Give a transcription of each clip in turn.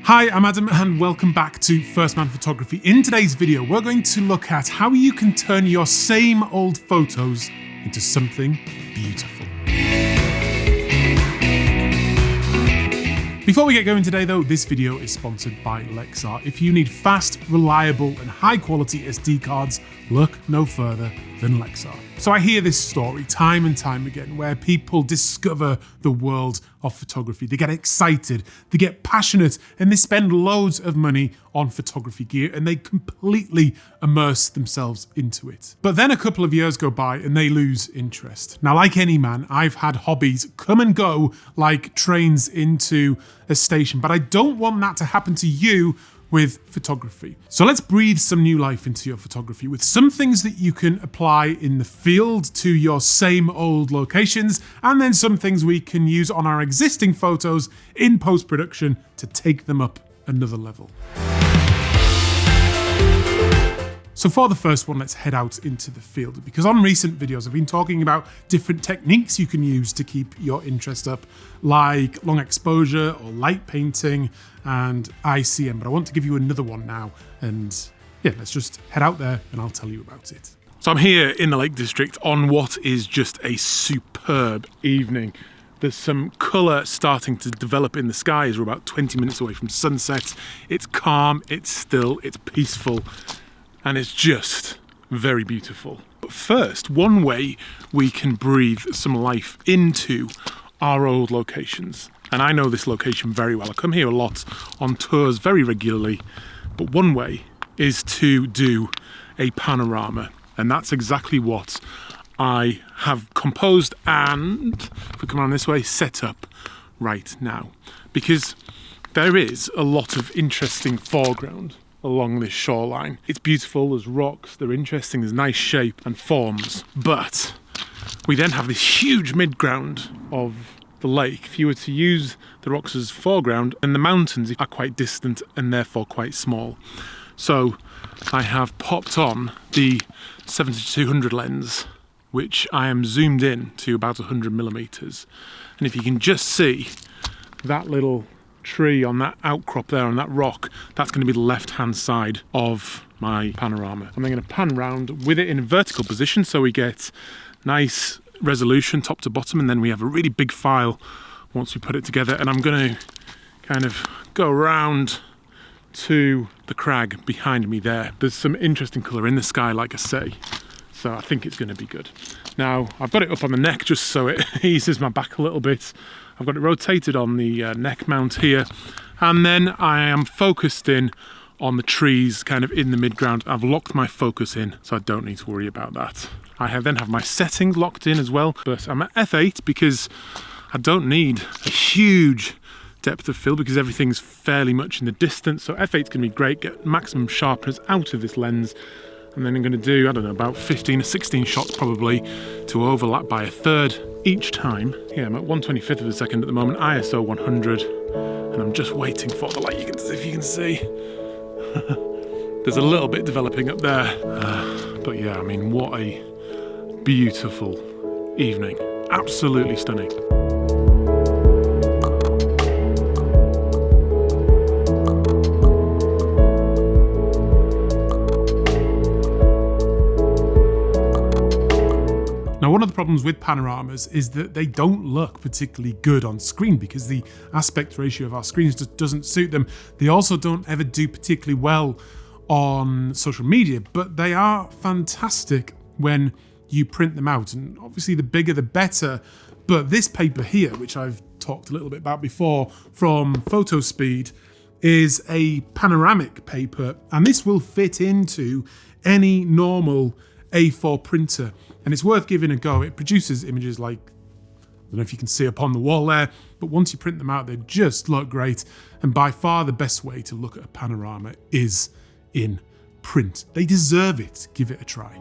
Hi, I'm Adam and welcome back to First Man Photography. In today's video, we're going to look at how you can turn your same old photos into something beautiful. Before we get going today though, this video is sponsored by Lexar. If you need fast, reliable and high quality SD cards, look no further than Lexar. So I hear this story time and time again where people discover the world of photography. They get excited, they get passionate, and they spend loads of money on photography gear and they completely immerse themselves into it. But then a couple of years go by and they lose interest. Now, like any man, I've had hobbies come and go like trains into a station, but I don't want that to happen to you with photography. So let's breathe some new life into your photography with some things that you can apply in the field to your same old locations, and then some things we can use on our existing photos in post-production to take them up another level. So for the first one, let's head out into the field, because on recent videos I've been talking about different techniques you can use to keep your interest up, like long exposure or light painting and ICM, but I want to give you another one now, and yeah, let's just head out there and I'll tell you about it. So I'm here in the Lake District on what is just a superb evening. There's some colour starting to develop in the sky as we're about 20 minutes away from sunset. It's calm, it's still, it's peaceful, and it's just very beautiful. But first, one way we can breathe some life into our old locations, and I know this location very well. I come here a lot on tours very regularly, but one way is to do a panorama, and that's exactly what I have composed and, if we come on this way, set up right now. Because there is a lot of interesting foreground along this shoreline. It's beautiful, there's rocks, they're interesting, there's nice shape and forms, but we then have this huge midground of the lake. If you were to use the rocks as foreground, and the mountains are quite distant and therefore quite small. So I have popped on the 70-200 lens, which I am zoomed in to about 100 millimeters. And if you can just see that little tree on that outcrop there on that rock, that's going to be the left hand side of my panorama. I'm then going to pan round with it in a vertical position so we get nice resolution top to bottom, and then we have a really big file once we put it together. And I'm going to kind of go around to the crag behind me there. There's some interesting colour in the sky, like I say, so I think it's going to be good. Now I've got it up on the neck just so it eases my back a little bit. I've got it rotated on the neck mount here, and then I am focused in on the trees kind of in the midground. I've locked my focus in so I don't need to worry about that. I then have my settings locked in as well, but I'm at f8 because I don't need a huge depth of field because everything's fairly much in the distance, so f8 is going to be great, get maximum sharpness out of this lens. And then I'm going to do, I don't know, about 15 or 16 shots probably to overlap by a third each time. Yeah, I'm at 1/25 of a second at the moment, ISO 100, and I'm just waiting for the light. If you can see, there's a little bit developing up there. But yeah, I mean, what a beautiful evening. Absolutely stunning. Now, one of the problems with panoramas is that they don't look particularly good on screen because the aspect ratio of our screens just doesn't suit them. They also don't ever do particularly well on social media, but they are fantastic when you print them out. And obviously the bigger the better. But this paper here, which I've talked a little bit about before from PhotoSpeed, is a panoramic paper, and this will fit into any normal A4 printer, and it's worth giving a go. It produces images like, I don't know if you can see up on the wall there, but once you print them out, they just look great. And by far the best way to look at a panorama is in print. They deserve it. Give it a try.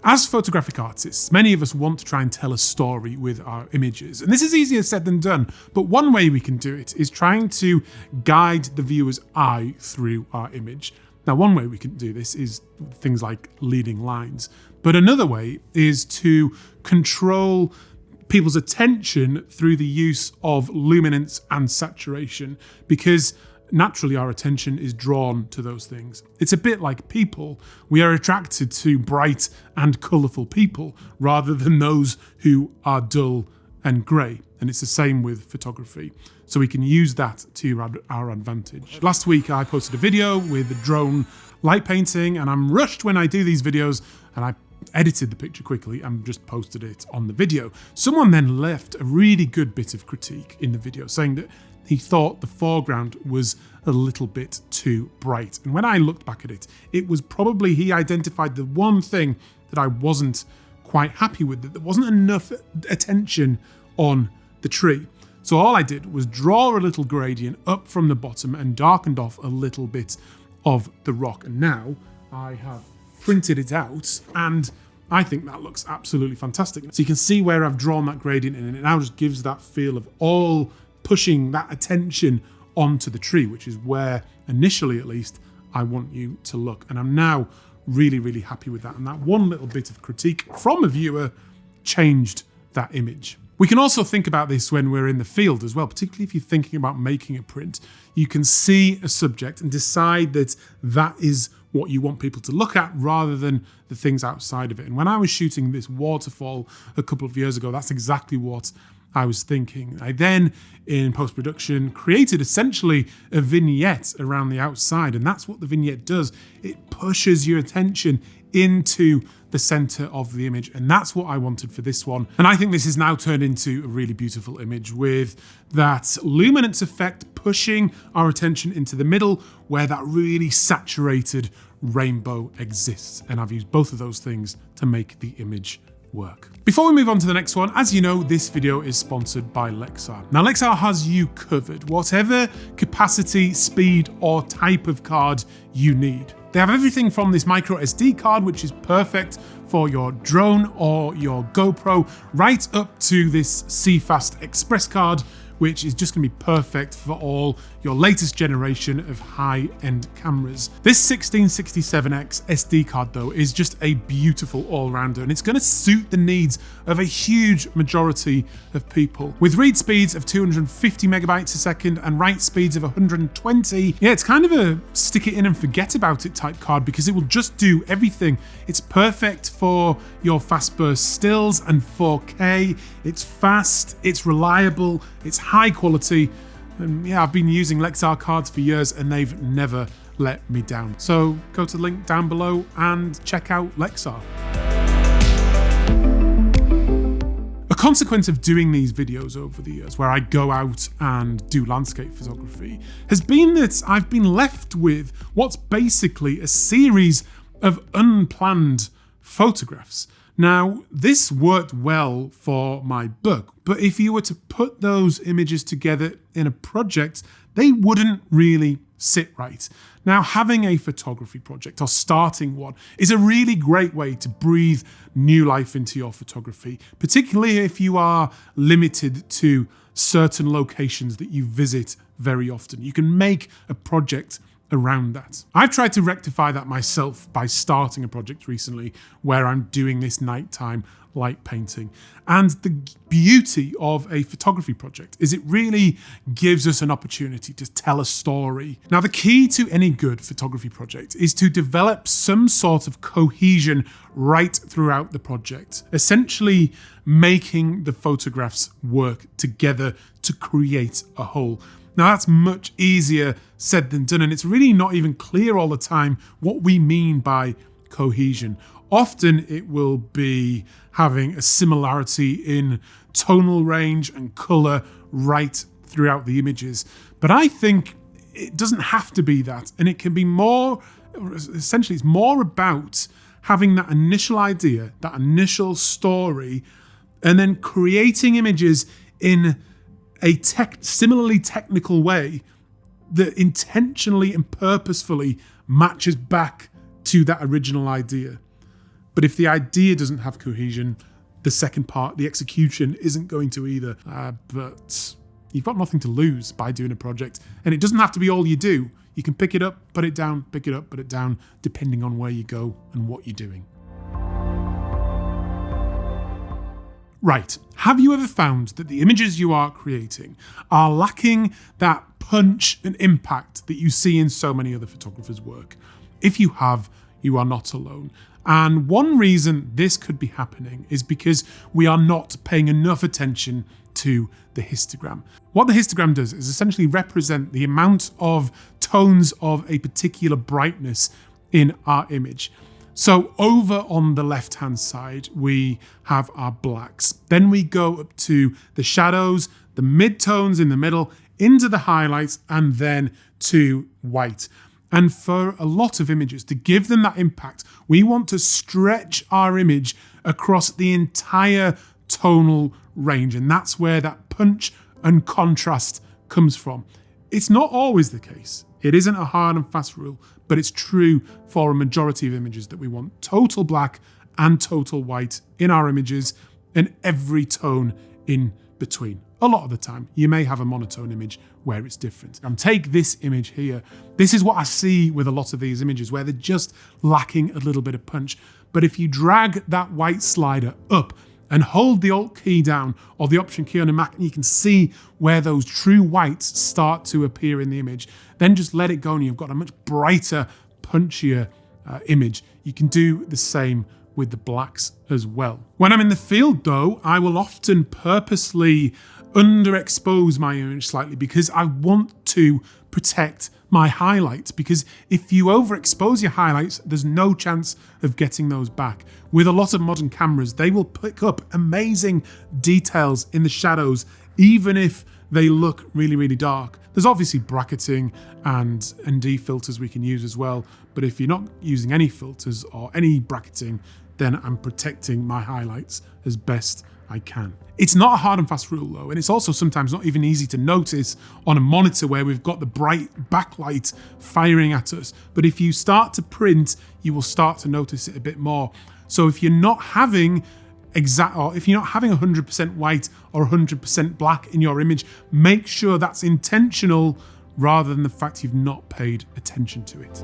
As photographic artists, many of us want to try and tell a story with our images. And this is easier said than done, but one way we can do it is trying to guide the viewer's eye through our image. Now, one way we can do this is things like leading lines, but another way is to control people's attention through the use of luminance and saturation, because naturally our attention is drawn to those things. It's a bit like people. We are attracted to bright and colourful people rather than those who are dull and grey. And it's the same with photography. So we can use that to our advantage. Last week I posted a video with drone light painting, and I'm rushed when I do these videos, and I edited the picture quickly and just posted it on the video. Someone then left a really good bit of critique in the video saying that he thought the foreground was a little bit too bright. And when I looked back at it, it was probably he identified the one thing that I wasn't quite happy with, that there wasn't enough attention on the tree. So all I did was draw a little gradient up from the bottom and darkened off a little bit of the rock. And now I have printed it out, and I think that looks absolutely fantastic. So you can see where I've drawn that gradient in, and it now just gives that feel of all pushing that attention onto the tree, which is where initially at least I want you to look. And I'm now really, really happy with that. And that one little bit of critique from a viewer changed that image. We can also think about this when we're in the field as well, particularly if you're thinking about making a print. You can see a subject and decide that that is what you want people to look at rather than the things outside of it. And when I was shooting this waterfall a couple of years ago, that's exactly what I was thinking. I then, in post-production, created essentially a vignette around the outside, and that's what the vignette does. It pushes your attention into the center of the image, and that's what I wanted for this one. And I think this is now turned into a really beautiful image with that luminance effect pushing our attention into the middle where that really saturated rainbow exists. And I've used both of those things to make the image work. Before we move on to the next one, as you know, this video is sponsored by Lexar. Now, Lexar has you covered, whatever capacity, speed, or type of card you need. They have everything from this micro SD card, which is perfect for your drone or your GoPro, right up to this CFast Express card, which is just going to be perfect for all your latest generation of high-end cameras. This 1667X SD card, though, is just a beautiful all-rounder, and it's going to suit the needs of a huge majority of people. With read speeds of 250 megabytes a second and write speeds of 120, yeah, it's kind of a stick it in and forget about it type card because it will just do everything. It's perfect for your fast burst stills and 4K. It's fast, it's reliable, it's high quality, and yeah, I've been using Lexar cards for years and they've never let me down. So go to the link down below and check out Lexar. A consequence of doing these videos over the years where I go out and do landscape photography has been that I've been left with what's basically a series of unplanned photographs. Now, this worked well for my book, but if you were to put those images together in a project, they wouldn't really sit right. Now, having a photography project or starting one is a really great way to breathe new life into your photography, particularly if you are limited to certain locations that you visit very often. You can make a project around that. I've tried to rectify that myself by starting a project recently where I'm doing this nighttime light painting. And the beauty of a photography project is it really gives us an opportunity to tell a story. Now, the key to any good photography project is to develop some sort of cohesion right throughout the project, essentially making the photographs work together to create a whole. Now, that's much easier said than done, and it's really not even clear all the time what we mean by cohesion. Often it will be having a similarity in tonal range and colour right throughout the images. But I think it doesn't have to be that, and it can be more, essentially it's more about having that initial idea, that initial story, and then creating images in a similarly technical way that intentionally and purposefully matches back to that original idea. But if the idea doesn't have cohesion, the second part, the execution, isn't going to either. But you've got nothing to lose by doing a project. And it doesn't have to be all you do. You can pick it up, put it down, pick it up, put it down, depending on where you go and what you're doing. Right, have you ever found that the images you are creating are lacking that punch and impact that you see in so many other photographers' work? If you have, you are not alone. And one reason this could be happening is because we are not paying enough attention to the histogram. What the histogram does is essentially represent the amount of tones of a particular brightness in our image. So over on the left-hand side, we have our blacks. Then we go up to the shadows, the mid-tones in the middle, into the highlights, and then to white. And for a lot of images, to give them that impact, we want to stretch our image across the entire tonal range. And that's where that punch and contrast comes from. It's not always the case. It isn't a hard and fast rule, but it's true for a majority of images that we want total black and total white in our images and every tone in between. A lot of the time, you may have a monotone image where it's different. Take this image here. This is what I see with a lot of these images where they're just lacking a little bit of punch. But if you drag that white slider up and hold the Alt key down or the Option key on a Mac, and you can see where those true whites start to appear in the image, then just let it go and you've got a much brighter, punchier image. You can do the same with the blacks as well. When I'm in the field though, I will often purposely underexpose my image slightly because I want to protect my highlights, because if you overexpose your highlights, there's no chance of getting those back. With a lot of modern cameras, they will pick up amazing details in the shadows, even if they look really, really dark. There's obviously bracketing and ND filters we can use as well, but if you're not using any filters or any bracketing, then I'm protecting my highlights as best I can. It's not a hard and fast rule though, and it's also sometimes not even easy to notice on a monitor where we've got the bright backlight firing at us. But if you start to print, you will start to notice it a bit more. So if you're not having 100% white or 100% black in your image, make sure that's intentional rather than the fact you've not paid attention to it.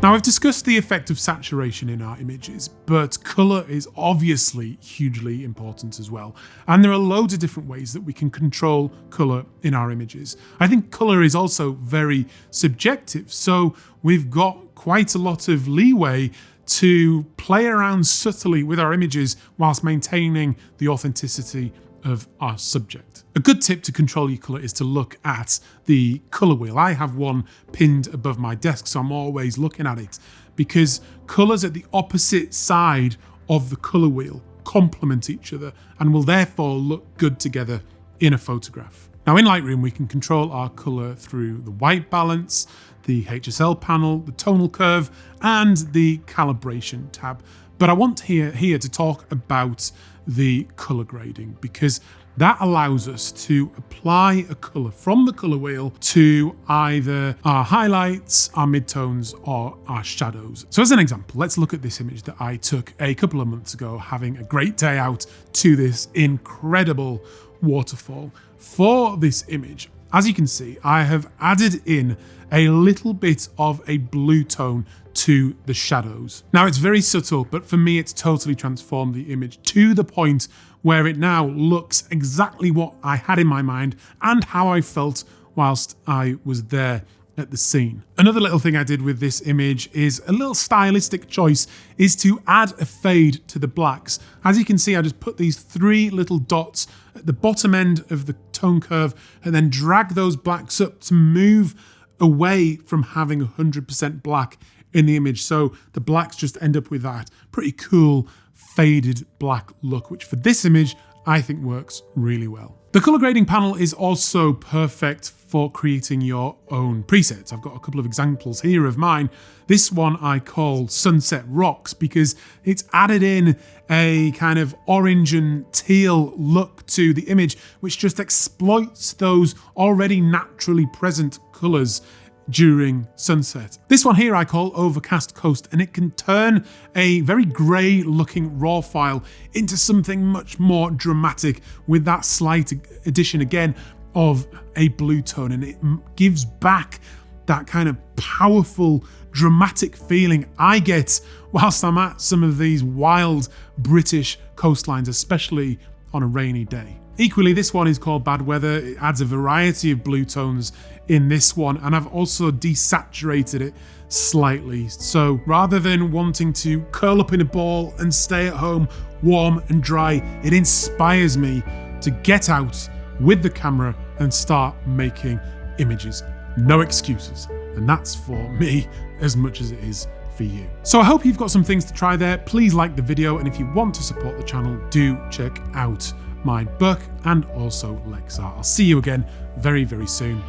Now, I've discussed the effect of saturation in our images, but colour is obviously hugely important as well. And there are loads of different ways that we can control colour in our images. I think colour is also very subjective, so we've got quite a lot of leeway to play around subtly with our images whilst maintaining the authenticity of our subject. A good tip to control your colour is to look at the colour wheel. I have one pinned above my desk, so I'm always looking at it, because colours at the opposite side of the colour wheel complement each other and will therefore look good together in a photograph. Now in Lightroom, we can control our colour through the white balance, the HSL panel, the tonal curve, and the calibration tab. But I want here to talk about the colour grading, because that allows us to apply a colour from the colour wheel to either our highlights, our midtones, or our shadows. So as an example, let's look at this image that I took a couple of months ago, having a great day out to this incredible waterfall. For this image, as you can see, I have added in a little bit of a blue tone to the shadows. Now it's very subtle, but for me it's totally transformed the image to the point where it now looks exactly what I had in my mind and how I felt whilst I was there at the scene. Another little thing I did with this image is a little stylistic choice, is to add a fade to the blacks. As you can see, I just put these 3 little dots at the bottom end of the tone curve and then drag those blacks up to move away from having 100% black in the image. So the blacks just end up with that pretty cool faded black look, which for this image, I think works really well. The color grading panel is also perfect for creating your own presets. I've got a couple of examples here of mine. This one I call Sunset Rocks because it's added in a kind of orange and teal look to the image, which just exploits those already naturally present colors during sunset. This one here I call Overcast Coast, and it can turn a very grey looking raw file into something much more dramatic with that slight addition again of a blue tone, and it gives back that kind of powerful, dramatic feeling I get whilst I'm at some of these wild British coastlines, especially on a rainy day. Equally, this one is called Bad Weather. It adds a variety of blue tones in this one, and I've also desaturated it slightly. So rather than wanting to curl up in a ball and stay at home warm and dry, it inspires me to get out with the camera and start making images. No excuses. And that's for me as much as it is for you. So I hope you've got some things to try there. Please like the video, and if you want to support the channel, do check out my book and also Lexar. I'll see you again very, very soon.